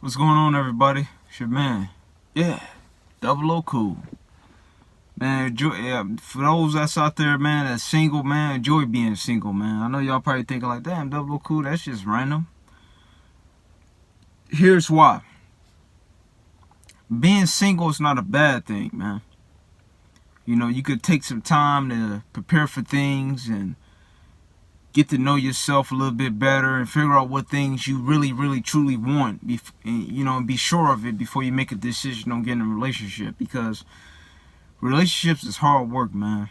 What's going on, everybody? It's your man. Yeah, Double O Cool. Man, for those that's out there, man, that's single, man, enjoy being single, man. I know y'all probably thinking like, damn, Double O Cool, that's just random. Here's why. Being single is not a bad thing, man. You know, you could take some time to prepare for things and get to know yourself a little bit better and figure out what things you really, truly want. And be sure of it before you make a decision on getting a relationship, because relationships is hard work, man.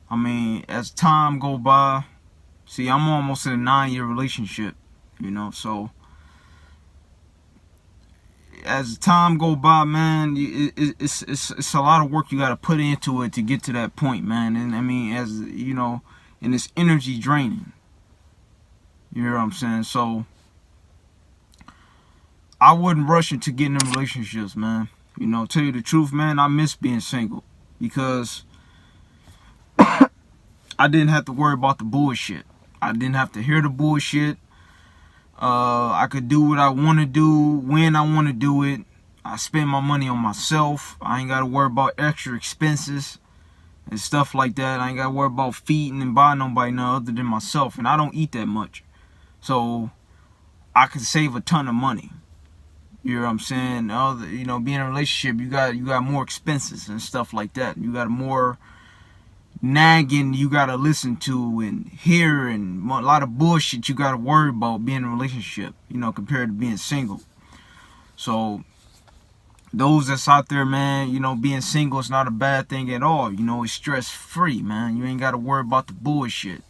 I mean, as time go by, see, I'm almost in a 9-year relationship, so as time go by, man, it's a lot of work you got to put into it to get to that point, man. And I mean, and it's energy draining. You hear what I'm saying? So I wouldn't rush into getting in relationships, man. Tell you the truth, man, I miss being single because I didn't have to worry about the bullshit. I didn't have to hear the bullshit. I could do what I want to do when I want to do it. I spend my money on myself. I ain't got to worry about extra expenses and stuff like that. I ain't got to worry about feeding and buying nobody none other than myself. And I don't eat that much. So I could save a ton of money. You know what I'm saying? Being in a relationship, you got more expenses and stuff like that. You got more nagging you gotta listen to and hear, and a lot of bullshit you gotta worry about being in a relationship, compared to being single. So those that's out there, man, being single is not a bad thing at all. It's stress free, man. You ain't gotta worry about the bullshit,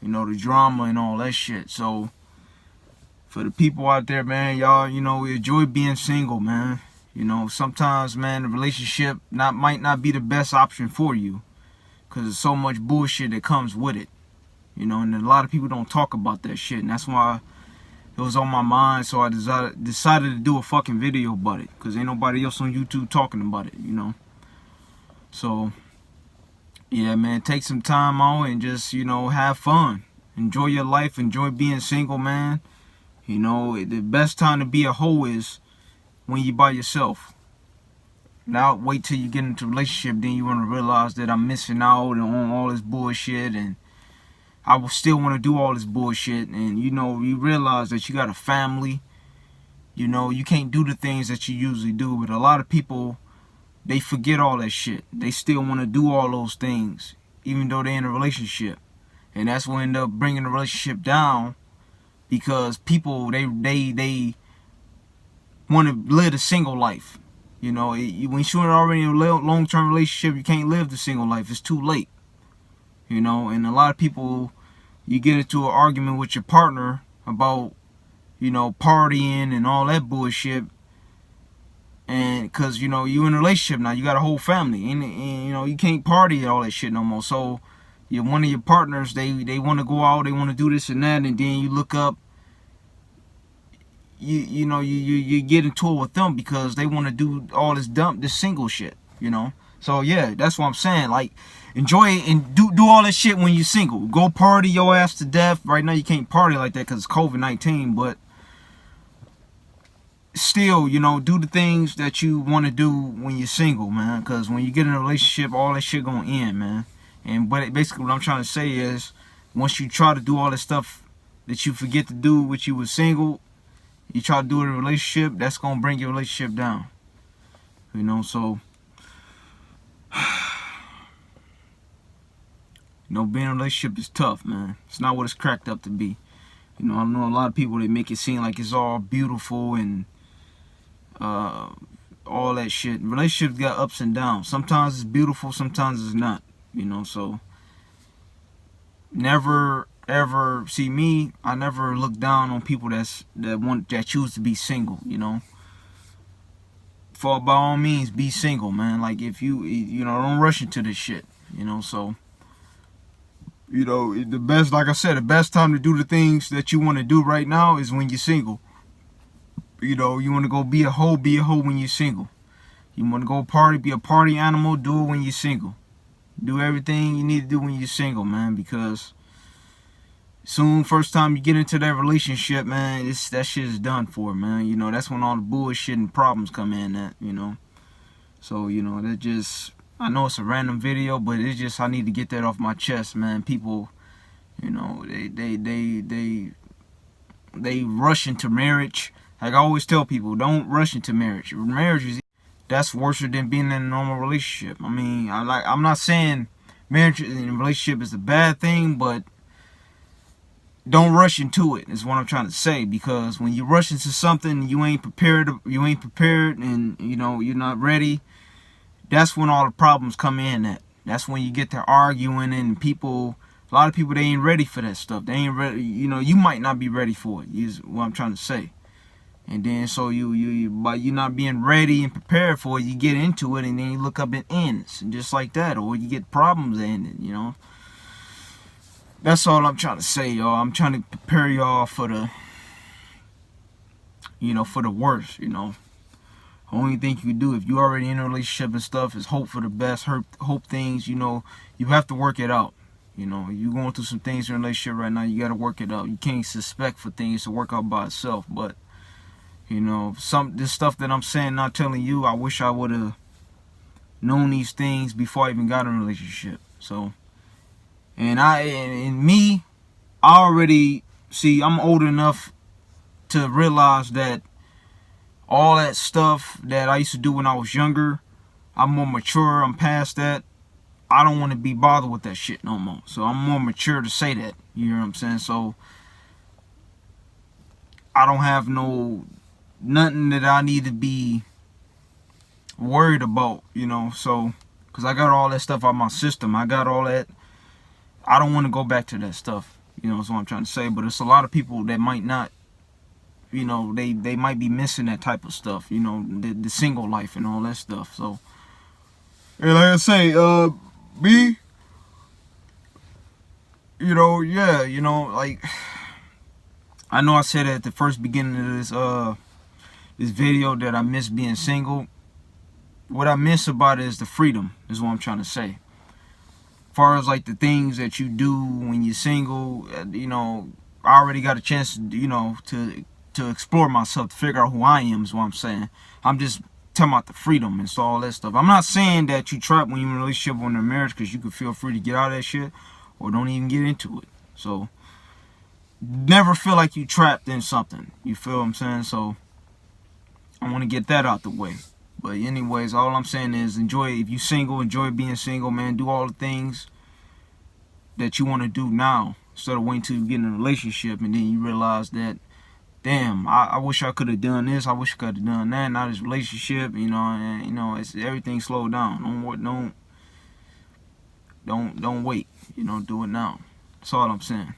the drama and all that shit. So for the people out there, man, y'all, enjoy being single, man. Sometimes, man, the relationship might not be the best option for you, because there's so much bullshit that comes with it. And a lot of people don't talk about that shit. And that's why it was on my mind. So I decided to do a fucking video about it, because ain't nobody else on YouTube talking about it, So, yeah, man, take some time out and just, have fun. Enjoy your life. Enjoy being single, man. The best time to be a hoe is when you by yourself. Now wait till you get into a relationship, then you want to realize that I'm missing out on all this bullshit, and I will still want to do all this bullshit. And you realize that you got a family. You can't do the things that you usually do. But a lot of people, they forget all that shit. They still want to do all those things even though they're in a relationship. And that's what end up bringing the relationship down, because people, they want to live a single life. When you're already in a long-term relationship, you can't live the single life. It's too late. And a lot of people, you get into an argument with your partner about, partying and all that bullshit. And because, you in a relationship now, you got a whole family. And you can't party and all that shit no more. So, one of your partners, they want to go out, they want to do this and that. And then you look up, you get into it with them because they want to do all this single shit, So yeah, that's what I'm saying. Like, enjoy it and do all that shit when you're single. Go party your ass to death. Right now you can't party like that because it's COVID-19, but still, do the things that you want to do when you're single, man. Because when you get in a relationship, all that shit gonna end, man. But basically what I'm trying to say is, once you try to do all that stuff that you forget to do when you were single, you try to do it in a relationship, that's going to bring your relationship down. So, being in a relationship is tough, man. It's not what it's cracked up to be. I know a lot of people, they make it seem like it's all beautiful and all that shit. Relationships got ups and downs. Sometimes it's beautiful, sometimes it's not. So never ever see me. I never look down on people that choose to be single. For by all means, be single, man. Like, if you don't rush into this shit. So the best, like I said, the best time to do the things that you want to do right now is when you're single. You want to go be a hoe when you're single. You want to go party, be a party animal, do it when you're single. Do everything you need to do when you're single, man, because Soon, first time you get into that relationship, man, that shit is done for, man. You know, that's when all the bullshit and problems come in, you know. So, you know, that just, I know it's a random video, but it's just, I need to get that off my chest, man. People, you know, they rush into marriage. Like I always tell people, don't rush into marriage. Marriage is, that's worse than being in a normal relationship. I mean, I'm not saying marriage and a relationship is a bad thing, but don't rush into it is what I'm trying to say. Because when you rush into something you ain't prepared, and you know you're not ready, that's when all the problems come in at. That's when you get to arguing, and people, a lot of people, they ain't ready for that stuff. They ain't ready, you know, you might not be ready for it, is what I'm trying to say. And then so you by you not being ready and prepared for it, you get into it, and then you look up, it ends, and just like that, or you get problems ending, you know. That's all I'm trying to say, y'all. I'm trying to prepare y'all for the, you know, for the worst, you know. Only thing you can do if you already in a relationship and stuff is hope for the best, hope things, you know, you have to work it out. You know, you going through some things in a relationship right now, you got to work it out. You can't suspect for things to work out by itself. But, you know, this stuff that I'm saying, not telling you, I wish I would have known these things before I even got in a relationship. So, and me, I already, see, I'm old enough to realize that all that stuff that I used to do when I was younger, I'm more mature, I'm past that. I don't want to be bothered with that shit no more. So I'm more mature to say that. You know what I'm saying? So I don't have nothing that I need to be worried about, you know. So, because I got all that stuff out my system. I got all that. I don't want to go back to that stuff. You know, that's what I'm trying to say. But it's a lot of people that might not, you know, they might be missing that type of stuff. You know, the single life and all that stuff. So, and like I say, me, you know, yeah, you know, like, I know I said at the first beginning of this video that I miss being single. What I miss about it is the freedom, is what I'm trying to say. As far as like the things that you do when you're single, you know, I already got a chance, you know, to explore myself, to figure out who I am, is what I'm saying. I'm just talking about the freedom and so all that stuff. I'm not saying that you trap when you're in a relationship or in a marriage, because you can feel free to get out of that shit or don't even get into it. So never feel like you trapped in something. You feel what I'm saying? So I want to get that out the way. But anyways, all I'm saying is enjoy. If you single, enjoy being single, man. Do all the things that you want to do now, instead of waiting till you get in a relationship and then you realize that, damn, I wish I could have done this. I wish I could have done that. Now this relationship, you know, and you know, it's everything slowed down. Don't wait. You know, do it now. That's all I'm saying.